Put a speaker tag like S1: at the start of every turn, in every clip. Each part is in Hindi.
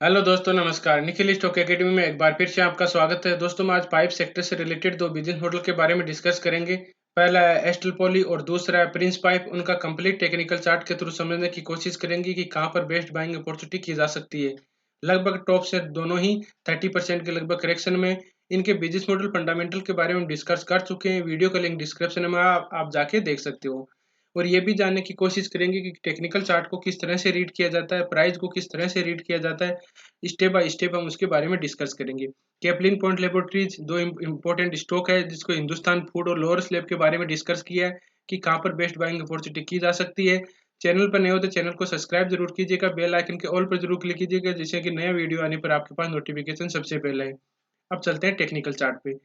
S1: हेलो दोस्तों, नमस्कार। निखिल स्टॉक एकेडमी में एक बार फिर से आपका स्वागत है। दोस्तों, हम आज पाइप सेक्टर से रिलेटेड दो बिजनेस मॉडल के बारे में डिस्कस करेंगे। पहला है एस्टल पॉली और दूसरा है प्रिंस पाइप। उनका कंप्लीट टेक्निकल चार्ट के थ्रू समझने की कोशिश करेंगे कि कहां पर बेस्ट बाइंग अपॉर्चुनिटी की जा सकती है। लगभग टॉप से दोनों ही 30% के लगभग करेक्शन में इनके बिजनेस मॉडल फंडामेंटल के बारे में डिस्कस कर चुके हैं। वीडियो का लिंक डिस्क्रिप्शन में आप जाके देख सकते हो। और ये भी जानने की कोशिश करेंगे कि टेक्निकल चार्ट को किस तरह से रीड किया जाता है, प्राइस को किस तरह से रीड किया जाता है। स्टेप बाय स्टेप हम उसके बारे में डिस्कस करेंगे। कैपलिन पॉइंट लेबोरेटरीज दो इंपॉर्टेंट स्टॉक है, जिसको हिंदुस्तान फूड और लोअर स्लैब के बारे में डिस्कस किया है कि कहाँ पर बेस्ट बाइंग अपॉर्चुनिटी की जा सकती है। चैनल पर नए हो तो चैनल को सब्सक्राइब जरूर कीजिएगा, बेल आइकन के ऑल पर जरूर क्लिक कीजिएगा, जिससे कि नया वीडियो आने पर आपके पास नोटिफिकेशन सबसे पहले है। अब चलते हैं टेक्निकल चार्ट पे।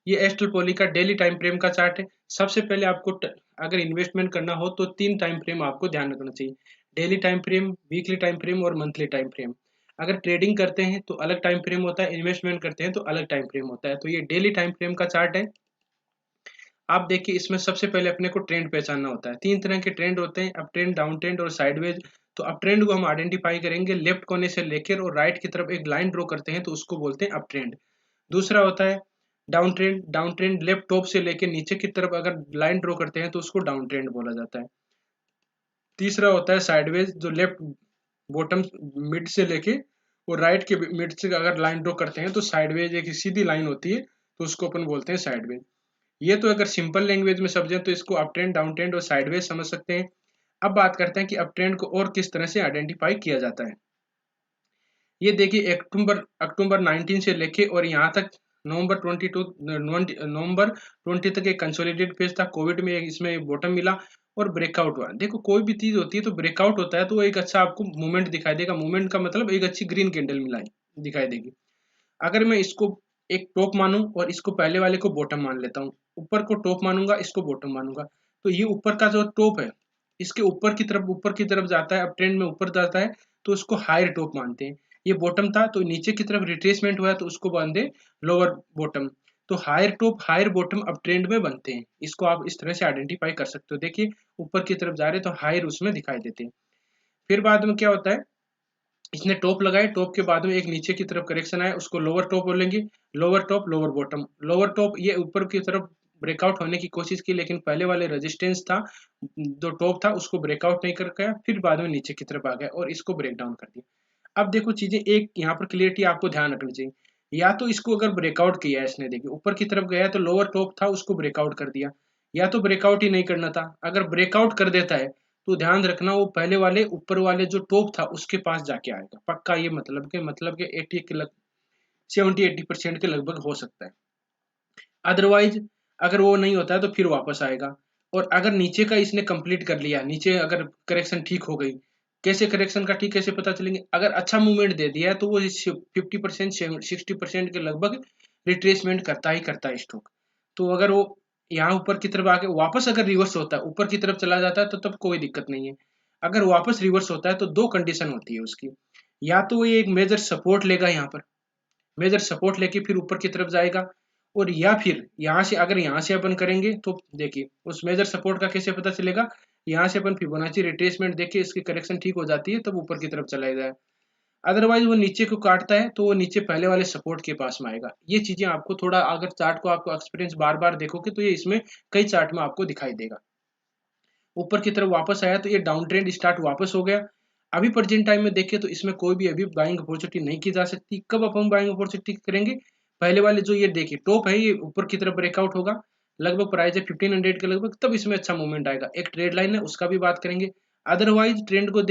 S1: ये एस्ट्रल पॉली का डेली टाइम फ्रेम का चार्ट है। सबसे पहले आपको अगर इन्वेस्टमेंट करना हो तो तीन टाइम फ्रेम आपको ध्यान रखना चाहिए: daily time frame, weekly time frame और मंथली टाइम फ्रेम। अगर ट्रेडिंग करते हैं तो अलग टाइम फ्रेम होता है, इन्वेस्टमेंट करते हैं तो अलग टाइम फ्रेम होता है। तो ये डेली टाइम फ्रेम का चार्ट है। आप देखिए, इसमें सबसे पहले अपने को ट्रेंड पहचानना होता है। तीन तरह के ट्रेंड होते हैं: अप ट्रेंड, डाउन ट्रेंड और साइडवेज। तो अप ट्रेंड को हम आइडेंटिफाई करेंगे, लेफ्ट कोने से लेकर और राइट की तरफ एक लाइन ड्रॉ करते हैं तो उसको बोलते हैं अप ट्रेंड। दूसरा होता है down trend. Down trend left top से लेकर नीचे की तरफ अगर लाइन ड्रॉ करते हैं तो उसको डाउन ट्रेंड बोला जाता है। तीसरा होता है साइडवेज, जो लेफ्ट बॉटम मिड से लेके और राइट के मिड से अगर लाइन ड्रॉ करते हैं तो साइडवेज एक सीधी लाइन होती है, तो उसको अपन बोलते हैं साइडवेज। ये तो अगर सिंपल लैंग्वेज में समझें तो इसको अप ट्रेंड, डाउन ट्रेंड और साइडवेज समझ सकते हैं। अब बात करते हैं कि अप ट्रेंड को और किस तरह से आइडेंटिफाई किया जाता है। ये देखिए, अक्टूबर अक्टूबर 19 से लेके और यहाँ तक नवंबर 20 तक एक कंसोलिडेटेड फेज था। कोविड में इसमें बॉटम मिला और ब्रेकआउट हुआ। देखो, कोई भी चीज होती है तो ब्रेकआउट होता है तो वो एक अच्छा आपको मूवमेंट दिखाई देगा। मूवमेंट का मतलब एक अच्छी ग्रीन कैंडल मिलाई दिखाई देगी। अगर मैं इसको एक टॉप मानूं और इसको पहले वाले को बॉटम मान लेता हूँ, ऊपर को टॉप मानूंगा, इसको बॉटम मानूंगा, तो ये ऊपर का जो टॉप है इसके ऊपर की तरफ जाता है, अप ट्रेंड में ऊपर जाता है तो उसको हायर टॉप मानते हैं। ये बॉटम था तो नीचे की तरफ रिट्रेसमेंट हुआ है तो उसको बांधे लोअर बॉटम। तो higher top higher bottom up trend में बनते हैं। इसको आप इस तरह से आइडेंटिफाई कर सकते हो। देखिए, ऊपर की तरफ जा रहे तो हायर उसमें दिखाई देते हैं। फिर बाद में क्या होता है, इसने टॉप लगाए, टॉप के बाद में एक नीचे की तरफ करेक्शन आया, उसको लोअर टॉप बोलेंगे। Lower top, lower bottom. Lower top ये ऊपर की तरफ ब्रेकआउट होने की कोशिश की, लेकिन पहले वाले रेजिस्टेंस था, जो टॉप था, उसको ब्रेकआउट नहीं कर पाया। फिर बाद में नीचे की तरफ आ गया और इसको ब्रेक डाउन कर दिया। अब देखो चीजें, एक यहाँ पर क्लियरिटी आपको ध्यान रखनी चाहिए। या तो इसको अगर ब्रेकआउट किया है इसने, देखिए ऊपर की तरफ गया तो लोअर टॉप था उसको ब्रेकआउट कर दिया, या तो ब्रेकआउट ही नहीं करना था। अगर ब्रेकआउट कर देता है तो ध्यान रखना वो पहले वाले ऊपर वाले जो टॉप था उसके पास जाके आएगा पक्का। ये मतलब के 80 के लग 70-80% के लगभग हो सकता है। अदरवाइज अगर वो नहीं होता है तो फिर वापस आएगा। और अगर नीचे का इसने कंप्लीट कर लिया, नीचे अगर करेक्शन ठीक हो गई, कैसे करेक्शन का ठीक कैसे पता चलेंगे, अगर अच्छा मूवमेंट दे दिया है तो वो 50% 60% के लगभग रिट्रेसमेंट करता ही करता है स्टॉक। तो अगर वो यहाँ ऊपर की तरफ आके वापस अगर रिवर्स होता है, ऊपर की तरफ चला जाता है तो तब कोई दिक्कत नहीं है। अगर वापस रिवर्स होता है तो दो कंडीशन होती है उसकी: या तो ये एक मेजर सपोर्ट लेगा, यहाँ पर मेजर सपोर्ट लेके फिर ऊपर की तरफ जाएगा, और या फिर यहाँ से अगर यहाँ से अपन करेंगे तो देखिए उस मेजर सपोर्ट का कैसे पता चलेगा। यहाँ से अपन फिबोनाची रिट्रेसमेंट देखिए, इसकी करेक्शन ठीक हो जाती है तब ऊपर की तरफ चला जाए। अदरवाइज वो नीचे को काटता है तो वो नीचे पहले वाले सपोर्ट के पास में आएगा। ये चीजें आपको थोड़ा, अगर चार्ट को आपको एक्सपीरियंस बार बार देखोगे तो ये इसमें कई चार्ट में आपको दिखाई देगा। ऊपर की तरफ वापस आया तो ये डाउन ट्रेंड स्टार्ट वापस हो गया। अभी प्रेजेंट टाइम में देखें तो इसमें कोई भी अभी बाइंग अपॉर्चुनिटी नहीं की जा सकती। कब अपन बाइंग अपॉर्चुनिटी करेंगे, पहले वाले जो ये देखिए टॉप है, ये ऊपर की तरफ ब्रेकआउट होगा, लगभग प्राइस है 1500 के लगभग, तब इसमें अच्छा मूवमेंट आएगा। एक ट्रेड लाइन है उसका भी बात करेंगे। अदरवाइज ट्रेंड को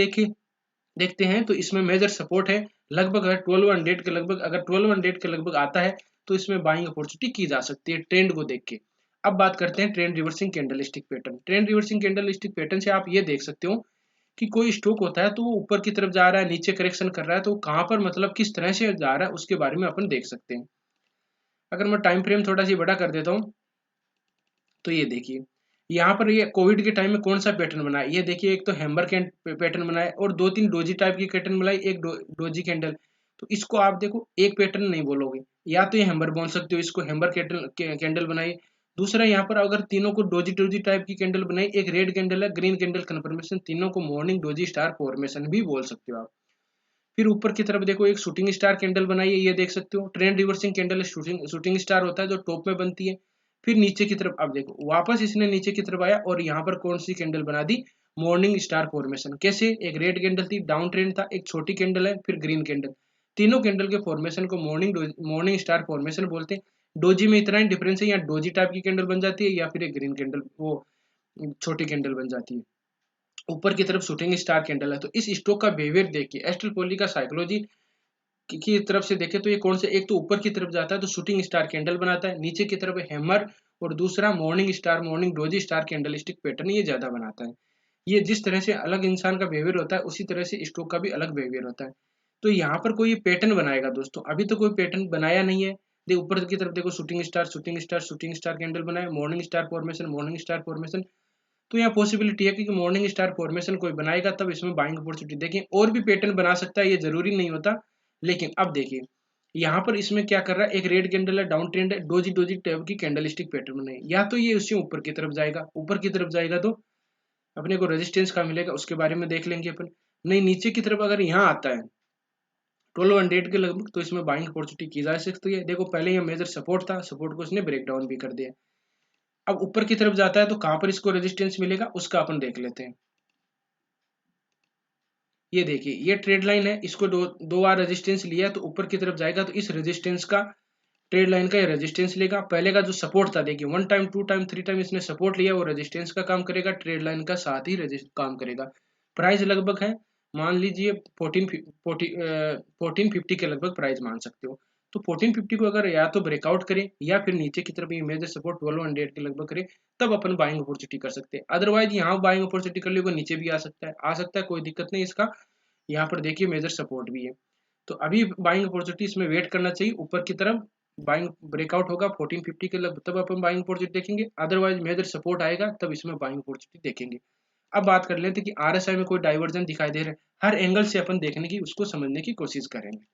S1: देखते हैं तो इसमें मेजर सपोर्ट है लगभग है 1200 के लगभग। अगर 1200 के लगभग आता है तो इसमें बाइंग अपॉर्चुनिटी की जा सकती है ट्रेंड को देख के। अब बात करते हैं trend reversing candlestick pattern. Trend reversing candlestick pattern से आप ये देख सकते हो कि कोई स्टॉक होता है तो वो ऊपर की तरफ जा रहा है, नीचे करेक्शन कर रहा है, तो कहाँ पर मतलब किस तरह से जा रहा है उसके बारे में अपन देख सकते हैं। अगर मैं टाइम फ्रेम थोड़ा सी बड़ा कर देता हूँ तो ये देखिए, यहाँ पर ये कोविड के टाइम में कौन सा पैटर्न बना है, ये देखिए एक तो हैम्बर पैटर्न बना है और दो तीन डोजी टाइप की पैटर्न बनाई, एक डोजी कैंडल। तो इसको आप देखो एक पैटर्न नहीं बोलोगे, या तो ये हैम्बर बोल सकते हो, इसको हैम्बर कैंडल बनाई। दूसरा यहाँ पर अगर तीनों को डोजी डोजी टाइप की कैंडल बनाई, एक रेड कैंडल है, ग्रीन कैंडल कन्फर्मेशन, तीनों को मॉर्निंग डोजी स्टार फॉर्मेशन भी बोल सकते हो आप। फिर ऊपर की तरफ देखो एक शूटिंग स्टार कैंडल बनाई है, ये देख सकते हो। Trend reversing candle shooting star होता है जो टॉप में बनती है। फिर नीचे की तरफ अब देखो वापस इसने नीचे की तरफ आया और यहाँ पर कौन सी कैंडल बना दी, मॉर्निंग स्टार फॉर्मेशन। कैसे, एक रेड कैंडल थी, डाउन ट्रेंड था, एक छोटी कैंडल है, फिर ग्रीन कैंडल। तीनों कैंडल के फॉर्मेशन को मॉर्निंग स्टार फॉर्मेशन बोलते हैं। डोजी में इतना ही डिफरेंस है, यहाँ डोजी टाइप की कैंडल बन जाती है या फिर एक ग्रीन कैंडल वो छोटी कैंडल बन जाती है। ऊपर की तरफ शूटिंग स्टार कैंडल है। तो इस स्टॉक का बिहेवियर देखिए, एस्ट्रल पॉली का साइकोलॉजी की तरफ से देखें तो ये कौन से, एक तो ऊपर की तरफ जाता है तो शूटिंग स्टार कैंडल बनाता है, नीचे की तरफ हैमर, और दूसरा morning doji star candlestick pattern ये ज्यादा बनाता है। ये जिस तरह से अलग इंसान का बिहेवियर होता है उसी तरह से स्टॉक का भी अलग बिहेवियर होता है। तो यहाँ पर कोई पैटर्न बनाएगा दोस्तों, अभी तो कोई पैटर्न बनाया नहीं है। देखो ऊपर की तरफ देखो शूटिंग स्टार कैंडल बनाया, मॉर्निंग स्टार फॉर्मेशन। तो यहाँ पॉसिबिलिटी है कि मॉर्निंग स्टार फॉर्मेशन कोई बनाएगा तब इसमें बाइंग अपॉर्चुनिटी। देखिए और भी पैटर्न बना सकता है, ये जरूरी नहीं होता। लेकिन अब देखिए यहाँ पर इसमें क्या कर रहा है, एक रेड कैंडल है, डाउन ट्रेंड है, डोजी डोजी टाइप की कैंडलस्टिक पैटर्न बनाए। या तो ये उससे ऊपर की तरफ जाएगा, ऊपर की तरफ जाएगा तो अपने को रेजिस्टेंस का मिलेगा, उसके बारे में देख लेंगे अपन। नहीं नीचे की तरफ अगर यहाँ आता है 1200 के लगभग, तो इसमें बाइंग अपॉर्चुनिटी की जा सकती है। देखो पहले यहाँ मेजर सपोर्ट था, सपोर्ट को इसने ब्रेक डाउन भी कर दिया। अब ऊपर की तरफ जाता है तो कहां पर इसको रेजिस्टेंस मिलेगा उसका अपन देख लेते हैं। ये देखिए ये ट्रेड लाइन है, इसको दो बार रेजिस्टेंस लिया तो ऊपर की तरफ जाएगा तो इस रेजिस्टेंस का, ट्रेड लाइन का ये रेजिस्टेंस लेगा। पहले का जो सपोर्ट था देखिए 1 टाइम 2 टाइम 3 टाइम इसने सपोर्ट लिया, वो रेजिस्टेंस का काम करेगा, ट्रेड लाइन का साथ ही काम करेगा। प्राइस लगभग है, मान लीजिए 1450 के लगभग प्राइस मान सकते हो। तो 1450 को अगर या तो ब्रेकआउट करे या फिर नीचे की तरफ ये मेजर सपोर्ट 1200 के लगभग करे, तब अपन बाइंग अपॉर्चुनिटी कर सकते हैं। अदरवाइज यहाँ बाइंग अपॉर्चुनिटी कर लियोगे नीचे भी आ सकता है, कोई दिक्कत नहीं इसका। यहाँ पर देखिए मेजर सपोर्ट भी है। तो अभी बाइंग अपॉर्चुनिटी इसमें वेट करना चाहिए, ऊपर की तरफ बाइंग ब्रेकआउट होगा 1450 के लगभग तब अपन बाइंग अपॉर्चुनिटी देखेंगे, अदरवाइज मेजर सपोर्ट आएगा तब इसमें बाइंग अपॉर्चुनिटी देखेंगे। अब बात कर लेते हैं कि आरएसआई में कोई डाइवर्जन दिखाई दे रहा है, हर एंगल से अपन देखने की, उसको समझने की कोशिश करेंगे।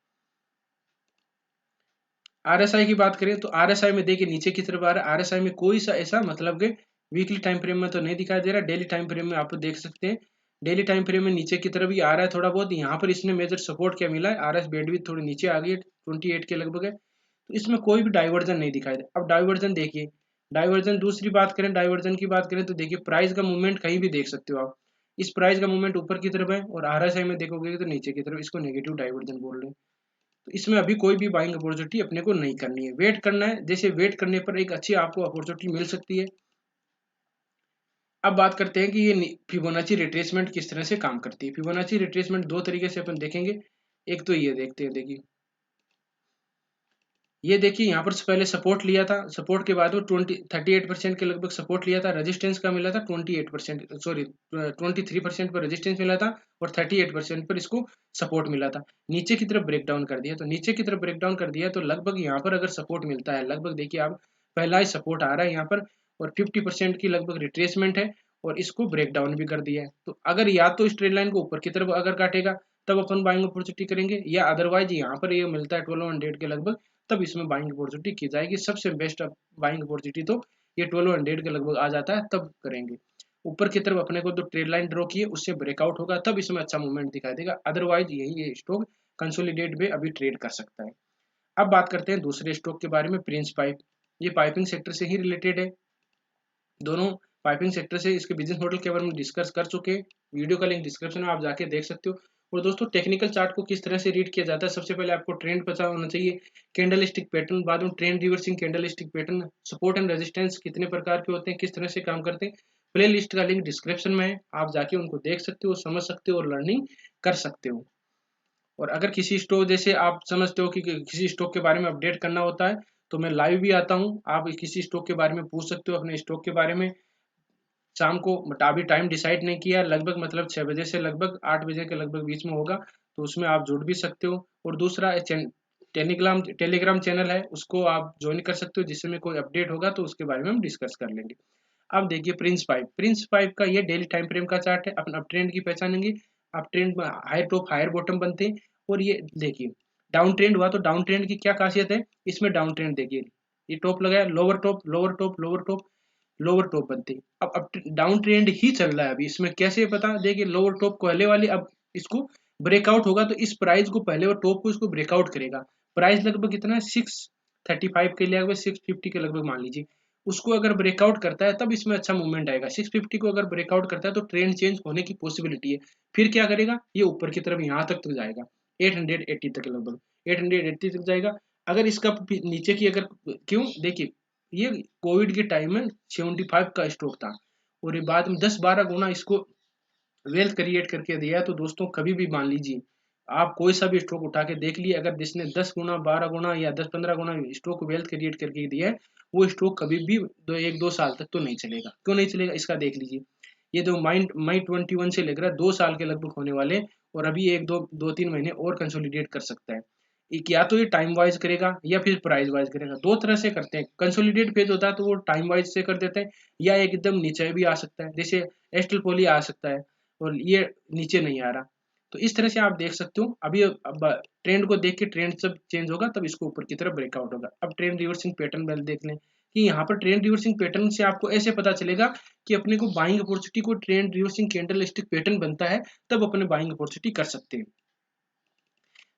S1: आरएसआई की बात करें तो आरएसआई में देखिए नीचे की तरफ आ रहा है, आरएसआई में कोई सा ऐसा मतलब कि वीकली टाइम फ्रेम में तो नहीं दिखाई दे रहा, डेली टाइम फ्रेम में आप देख सकते हैं। डेली टाइम फ्रेम में नीचे की तरफ ही आ रहा है थोड़ा बहुत। यहाँ पर इसने मेजर सपोर्ट क्या मिला है, आरएस बैंडविड्थ थोड़ी नीचे आ गई है, 28 के लगभग है। तो इसमें कोई भी डाइवर्जन नहीं दिखाई दे। अब डाइवर्जन देखिए, डाइवर्जन दूसरी बात करें, डाइवर्जन की बात करें तो देखिए प्राइस का मूवमेंट कहीं भी देख सकते हो आप। इस प्राइस का मूवमेंट ऊपर की तरफ है और आरएसआई में देखोगे तो नीचे की तरफ, इसको नेगेटिव डाइवर्जन बोल रहे हैं। तो इसमें अभी कोई भी बाइंग अपॉर्चुनिटी अपने को नहीं करनी है, वेट करना है। जैसे वेट करने पर एक अच्छी आपको अपॉर्चुनिटी मिल सकती है। अब बात करते हैं कि ये फिबोनाची रिट्रेसमेंट किस तरह से काम करती है। फिबोनाची रिट्रेसमेंट दो तरीके से अपन देखेंगे। एक तो ये देखते हैं, देखिए ये देखिए यहाँ पर पहले सपोर्ट लिया था, सपोर्ट के बाद वो 38% के लगभग सपोर्ट लिया था, रेजिस्टेंस का मिला था 28%, सॉरी 23% पर रेजिस्टेंस मिला था और 38% पर इसको सपोर्ट मिला था। नीचे की तरफ ब्रेक डाउन कर दिया, तो नीचे की तरफ ब्रेक डाउन कर दिया तो लगभग यहाँ पर अगर सपोर्ट मिलता है, लगभग देखिए आप पहला ही सपोर्ट आ रहा है यहाँ पर और 50% की लगभग रिट्रेसमेंट है और इसको ब्रेक डाउन भी कर दिया है। तो अगर या तो इस ट्रेड लाइन को ऊपर की तरफ अगर काटेगा तब अपन बाइंग अपॉर्चुनिटी करेंगे, या अदरवाइज यहाँ पर ये मिलता है 1200 के लगभग, तब इसमें बाइंग अपॉर्चुनिटी की जाएगी। सबसे बेस्ट बाइंग अपॉर्चुनिटी तो ये 1200 के लगभग आ जाता है तब करेंगे। ऊपर की तरफ अपने को जो ट्रेड लाइन ड्रॉ की है उससे ब्रेकआउट होगा तब इसमें अच्छा मूवमेंट दिखाई देगा, अदरवाइज यही ये स्टॉक कंसोलिडेट में अभी ट्रेड कर सकता है। अब बात करते हैं दूसरे स्टॉक के बारे में, प्रिंस पाइप। ये पाइपिंग सेक्टर से ही रिलेटेड है, दोनों पाइपिंग सेक्टर से इसके बिजनेस मॉडल के बारे में डिस्कस कर चुके हैं। वीडियो का लिंक डिस्क्रिप्शन में आप जाके देख सकते हो। और दोस्तों टेक्निकल चार्ट को किस तरह से रीड किया जाता है, सबसे पहले आपको ट्रेंड पता होना चाहिए, कैंडल स्टिक पैटर्न, बाद में trend reversing candle stick pattern, support and resistance कितने प्रकार के होते हैं, किस तरह से काम करते हैं। प्ले लिस्ट का लिंक डिस्क्रिप्शन में है, आप जाके उनको देख सकते हो, समझ सकते हो और लर्निंग कर सकते हो। और अगर किसी स्टॉक, जैसे आप समझते हो कि किसी स्टॉक के बारे में अपडेट करना होता है तो मैं लाइव भी आता हूँ, आप किसी स्टॉक के बारे में पूछ सकते हो, अपने स्टॉक के बारे में। शाम को अभी टाइम डिसाइड नहीं किया, लगभग मतलब 6 बजे से लगभग 8 बजे के लगभग बीच में होगा, तो उसमें आप जुड़ भी सकते हो। और दूसरा टेलीग्राम चैनल है, उसको आप ज्वाइन कर सकते हो, जिससे में कोई अपडेट होगा तो उसके बारे में हम डिस्कस कर लेंगे। अब देखिए प्रिंस पाइप का ये डेली टाइम फ्रेम का चार्ट है, अपन अप ट्रेंड की पहचानेंगे। अप ट्रेंड में हायर टॉप हायर बॉटम बनते हैं। और ये देखिए डाउन ट्रेंड हुआ तो डाउन ट्रेंड की क्या खासियत है, इसमें डाउन ट्रेंड देखिए, ये टॉप लगाया, lower top lower top lower top lower top बनती है। अब डाउन ट्रेंड ही चल रहा है अभी, इसमें कैसे पता, देखिए लोअर टॉप पहले वाली, अब इसको ब्रेकआउट होगा तो इस प्राइस को पहले वो टॉप को इसको ब्रेकआउट करेगा। प्राइस लगभग कितना है 635 के लगभग 650 के लगभग मान लीजिए। उसको अगर ब्रेकआउट करता है तब इसमें अच्छा मूवमेंट आएगा। 650 को अगर ब्रेकआउट करता है तो ट्रेंड चेंज होने की पॉसिबिलिटी है। फिर क्या करेगा, ये ऊपर की तरफ यहाँ तक जाएगा 880 तक, लगभग 880 तक जाएगा। अगर इसका नीचे की अगर, क्यों देखिए ये कोविड के टाइम में 75 का स्टॉक था और ये बाद में 10-12 गुना इसको वेल्थ क्रिएट करके दिया है। तो दोस्तों कभी भी मान लीजिए आप कोई सा भी स्टॉक उठा के देख लिए, अगर जिसने 10 गुना 12 गुना या 10-15 गुना स्टॉक वेल्थ क्रिएट करके दिया है, वो स्टॉक कभी भी 1-2 साल तक तो नहीं चलेगा। क्यों नहीं चलेगा, इसका देख लीजिए। ये जो मई 21 से लेकर 2 साल के लगभग होने वाले, और अभी 1-2-3 महीने और कंसोलिडेट कर सकता है। या तो ये टाइम वाइज करेगा या फिर प्राइस वाइज करेगा, दो तरह से करते हैं। कंसोलिडेट फेज होता है तो वो टाइम वाइज से कर देते हैं, या एकदम नीचे भी आ सकता है, जैसे एस्टल पोली आ सकता है और ये नीचे नहीं आ रहा। तो इस तरह से आप देख सकते हो। अभी अब ट्रेंड को देख के ट्रेंड जब चेंज होगा तब इसको ऊपर की तरफ ब्रेकआउट होगा। अब ट्रेंड रिवर्सिंग पैटर्न पहले देख लें कि यहाँ पर ट्रेंड रिवर्सिंग पैटर्न से आपको ऐसे पता चलेगा कि अपने को बाइंग अपॉर्चुनिटी को trend reversing candle stick pattern बनता है तब अपने बाइंग अपॉर्चुनिटी कर सकते हैं।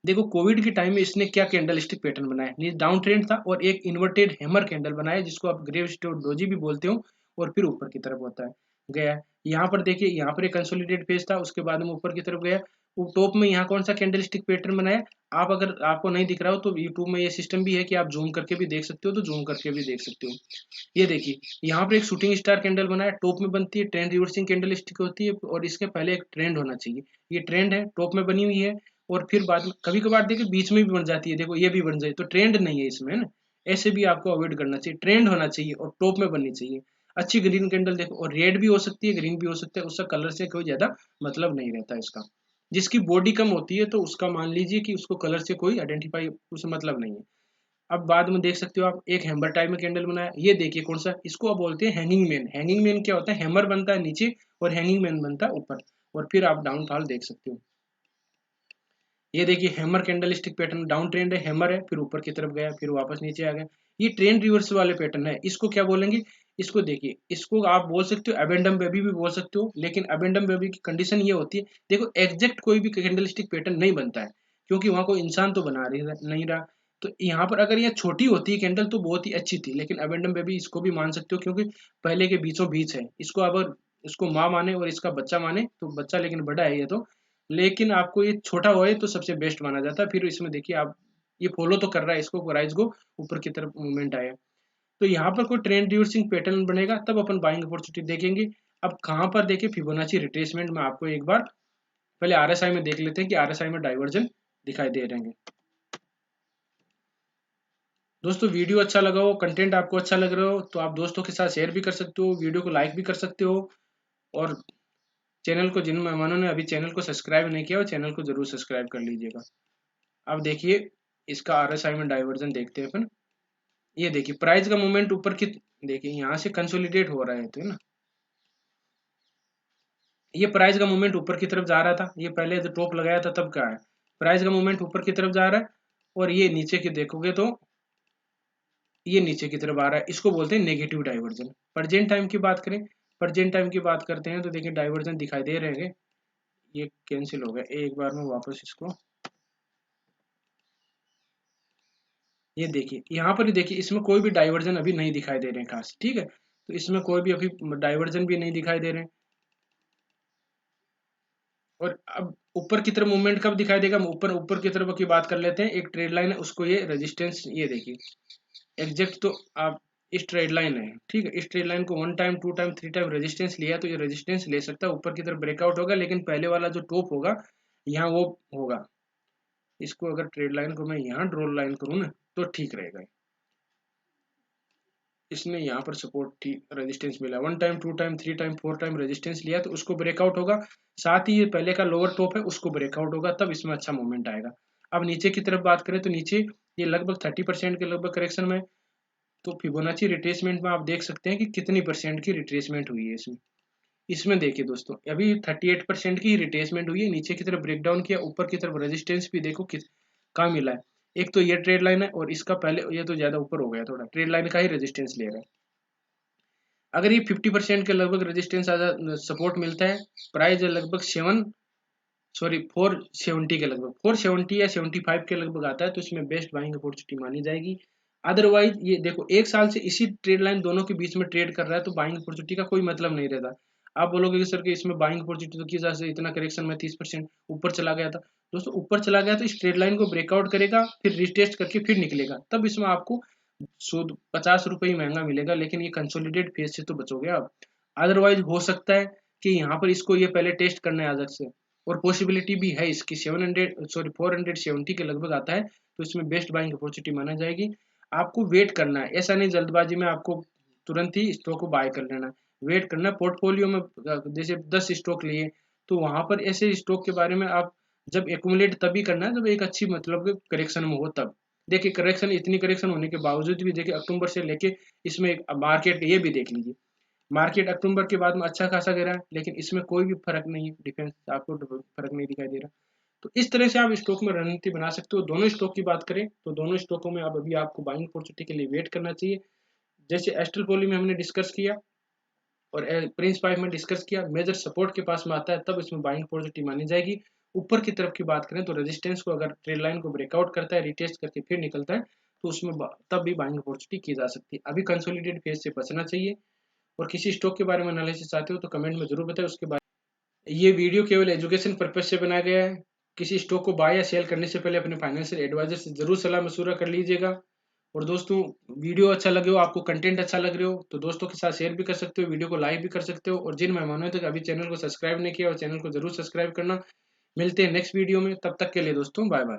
S1: देखो कोविड के टाइम में इसने क्या कैंडल स्टिक पैटर्न बनाया, नीचे डाउन ट्रेंड था और एक इन्वर्टेड हैमर कैंडल बनाया जिसको आप ग्रेव डोजी भी बोलते हो, और फिर ऊपर की तरफ होता है गया। यहाँ पर देखिए, यहाँ पर एक कंसोलिडेट फेज था, उसके बाद में ऊपर की तरफ गया। वो टॉप में यहाँ कौन सा कैंडल स्टिक पैटर्न बनाया, आप अगर आपको नहीं दिख रहा हो तो यूट्यूब में ये सिस्टम भी है कि आप जूम करके भी देख सकते हो, तो जूम करके भी देख सकते हो। ये देखिए यहाँ पर एक शूटिंग स्टार कैंडल बनाया, टॉप में बनती है ट्रेंड रिवर्सिंग कैंडल स्टिक होती है, और इसके पहले एक ट्रेंड होना चाहिए। ये ट्रेंड है, टॉप में बनी हुई है, और फिर बाद में कभी कभार देखिए बीच में भी बन जाती है, देखो ये भी बन जाए तो ट्रेंड नहीं है इसमें, है ना। ऐसे भी आपको अवॉइड करना चाहिए, ट्रेंड होना चाहिए और टॉप में बननी चाहिए। अच्छी ग्रीन कैंडल देखो, और रेड भी हो सकती है, ग्रीन भी हो सकता है, उसका कलर से कोई ज्यादा मतलब नहीं रहता इसका। जिसकी बॉडी कम होती है तो उसका मान लीजिए कि उसको कलर से कोई आइडेंटिफाई उसे मतलब नहीं है। अब बाद में देख सकते हो आप एक हैमर टाइप में कैंडल बनाया, ये देखिए कौन सा, इसको आप बोलते हैं हैंगिंग मैन। हैंगिंग मैन क्या होता है, हैमर बनता है नीचे और हैंगिंग मैन बनता है ऊपर, और फिर आप डाउनफॉल देख सकते हो। ये देखिए hammer candle stick pattern, down trend है, हैमर है, फिर ऊपर की तरफ गया, फिर वापस नीचे आ गया। ये ट्रेंड रिवर्स वाले पैटर्न है, इसको क्या बोलेंगे, इसको देखिए, इसको आप बोल सकते हो एबेंडम बेबी भी बोल सकते हो, लेकिन एबेंडम बेबी की कंडीशन ये होती है, देखो एग्जैक्ट कोई भी कैंडल स्टिक पैटर्न नहीं बनता है, क्योंकि वहां कोई इंसान तो बना रही नहीं रहा। तो यहाँ पर अगर ये छोटी होती है कैंडल तो बहुत ही अच्छी थी, लेकिन एबेंडम बेबी इसको भी मान सकते हो, क्योंकि पहले के बीचों बीच है। इसको अगर इसको माँ माने और इसका बच्चा माने तो बच्चा लेकिन बड़ा है ये तो, लेकिन आपको ये छोटा होए तो सबसे बेस्ट माना जाता है। फिर इसमें देखिए आप, ये फॉलो तो कर रहा है इसको, प्राइस को ऊपर की तरफ मूवमेंट आया। तो यहाँ पर कोई ट्रेंड रिवर्सिंग पैटर्न बनेगा तब अपन बाइंग अपॉर्चुनिटी देखेंगे। अब कहाँ पर देखें फिबोनाची रिट्रेसमेंट में, आपको एक बार पहले आरएसआई में देख लेते हैं कि आरएसआई में डाइवर्जन दिखाई दे रहे हैं। दोस्तों वीडियो अच्छा लगा हो, कंटेंट आपको अच्छा लग रहा हो तो आप दोस्तों के साथ शेयर भी कर सकते हो, वीडियो को लाइक भी कर सकते हो, और चैनल को, जिन मेहमानों ने अभी चैनल को सब्सक्राइब नहीं किया हो चैनल को जरूर सब्सक्राइब कर लीजिएगा। अब देखिए इसका आरएसआई में डाइवर्जन देखते हैं अपन। ये देखिए प्राइस का मूवमेंट ऊपर की, देखिए यहाँ से कंसोलिडेट हो रहा है तो, है ना। ये प्राइस का मूवमेंट ऊपर की तरफ जा रहा था, ये पहले जो टॉप लगाया था तब का है। प्राइस का मूवमेंट ऊपर की तरफ जा रहा है, और ये नीचे की देखोगे तो ये नीचे की तरफ आ रहा है, इसको बोलते हैं नेगेटिव डाइवर्जन। प्रेजेंट टाइम की बात करें, प्रेजेंट टाइम की बात करते हैं तो देखिए डाइवर्जन दिखाई दे रहे हैं। ये कैंसिल हो गया, एक बार में वापस इसको, ये देखिए यहाँ पर ही देखिए इसमें कोई भी डाइवर्जन अभी नहीं दिखाई दे रहे हैं खास, ठीक है। तो इसमें कोई भी अभी डाइवर्जन भी नहीं दिखाई दे रहे हैं। और अब ऊपर की तरफ मूवमेंट कब दिखाई देगा, ऊपर ऊपर की तरफ की बात कर लेते हैं। एक ट्रेड लाइन है, उसको ये रेजिस्टेंस, ये देखिए एग्जैक्ट तो आप, इस ट्रेड लाइन है, ठीक है। इस ट्रेड लाइन को 1 टाइम 2 टाइम 3 टाइम रेजिस्टेंस लिया तो ये रेजिस्टेंस ले सकता है, ऊपर की तरफ ब्रेकआउट होगा, लेकिन पहले वाला जो टॉप होगा यहाँ वो होगा। इसको अगर ट्रेड लाइन को मैं यहाँ ड्रॉ लाइन करूँ ना तो ठीक रहेगा। इसने यहाँ पर सपोर्ट ठीक रेजिस्टेंस मिला, 1 time 2 time 3 time 4 time resistance लिया तो उसको ब्रेकआउट होगा। साथ ही ये पहले का लोअर टॉप है उसको ब्रेकआउट होगा, तब इसमें अच्छा मूवमेंट आएगा। अब नीचे की तरफ बात करें तो नीचे ये लगभग 30% के लगभग करेक्शन में। तो फिबोनाची रिट्रेसमेंट में आप देख सकते हैं कि कितनी परसेंट की रिट्रेसमेंट हुई है इसमें। इसमें देखिए दोस्तों अभी 38% की रिट्रेसमेंट हुई है, नीचे की तरफ ब्रेकडाउन किया, ऊपर की तरफ रेजिस्टेंस भी देखो किस कहाँ मिला है। एक तो ये ट्रेड लाइन है और इसका पहले ये तो ज्यादा ऊपर हो गया, थोड़ा ट्रेड लाइन का ही रेजिस्टेंस ले रहा है। अगर ये 50% के लगभग रेजिस्टेंस सपोर्ट मिलता है, प्राइस लगभग सॉरी 470 के लगभग, 470 या 75 के लगभग आता है, तो इसमें बेस्ट बाइंग अपॉर्चुनिटी मानी जाएगी। अदरवाइज ये देखो 1 साल से इसी ट्रेड लाइन दोनों के बीच में ट्रेड कर रहा है, तो बाइंग अपॉर्चुनिटी का कोई मतलब नहीं रहता। आप बोलोगे कि सर कि इसमें बाइंग अपॉर्चुनिटी तो किस से इतना करेक्शन में 30% ऊपर चला गया था। दोस्तों ऊपर चला गया तो इस ट्रेड लाइन को ब्रेकआउट करेगा, फिर रिटेस्ट करके फिर निकलेगा, तब इसमें आपको सूद 50 रुपये ही महंगा मिलेगा, लेकिन ये कंसोलिडेट फेज से तो बचोगे आप। अदरवाइज हो सकता है कि यहाँ पर इसको ये पहले टेस्ट करना है अजक से, और पॉसिबिलिटी भी है इसकी 470 के लगभग आता है, तो इसमें बेस्ट बाइंग अपॉर्चुनिटी माना जाएगी। आपको वेट करना है, ऐसा नहीं जल्दबाजी में आपको तुरंत ही स्टॉक को बाय कर लेना है, वेट करना है। पोर्टफोलियो में जैसे 10 स्टॉक लिए, तो वहां पर ऐसे स्टॉक के बारे में आप जब एक्यूमुलेट तभी करना है जब एक अच्छी मतलब करेक्शन में हो तब। देखिए करेक्शन, इतनी करेक्शन होने के बावजूद भी देखिए अक्टूबर से लेके इसमें मार्केट ये भी देख लीजिए, मार्केट अक्टूबर के बाद में अच्छा खासा गिरा है, लेकिन इसमें कोई भी फर्क नहीं है, डिफेंस आपको फर्क नहीं दिखाई दे रहा। तो इस तरह से आप स्टॉक में रणनीति बना सकते हो। दोनों स्टॉक की बात करें तो दोनों स्टॉकों में अब अभी आपको बाइंग अपॉर्चुनिटी के लिए वेट करना चाहिए। जैसे एस्ट्रल पॉली में हमने डिस्कस किया और प्रिंस 5 में डिस्कस किया, मेजर सपोर्ट के पास में आता है तब इसमें बाइंग अपॉर्चुनिटी मानी जाएगी। ऊपर की तरफ की बात करें तो रेजिस्टेंस को अगर ट्रेड लाइन को ब्रेकआउट करता है, रिटेस्ट करके फिर निकलता है, तो उसमें तब भी बाइंग अपॉर्चुनिटी की जा सकती है। अभी कंसोलिडेटेड फेज से बचना चाहिए। और किसी स्टॉक के बारे में एनालिसिस चाहते हो तो कमेंट में जरूर बताएं उसके बारे में। ये वीडियो केवल एजुकेशन पर्पज से बनाया गया है। किसी स्टॉक को बाय या सेल करने से पहले अपने फाइनेंशियल एडवाइजर से जरूर सलाह मशवरा कर लीजिएगा। और दोस्तों वीडियो अच्छा लगे हो, आपको कंटेंट अच्छा लग रहे हो, तो दोस्तों के साथ शेयर भी कर सकते हो, वीडियो को लाइक भी कर सकते हो। और जिन मेहमानों ने तक अभी चैनल को सब्सक्राइब नहीं किया और चैनल को जरूर सब्सक्राइब करना। मिलते हैं नेक्स्ट वीडियो में, तब तक के लिए दोस्तों बाय बाय।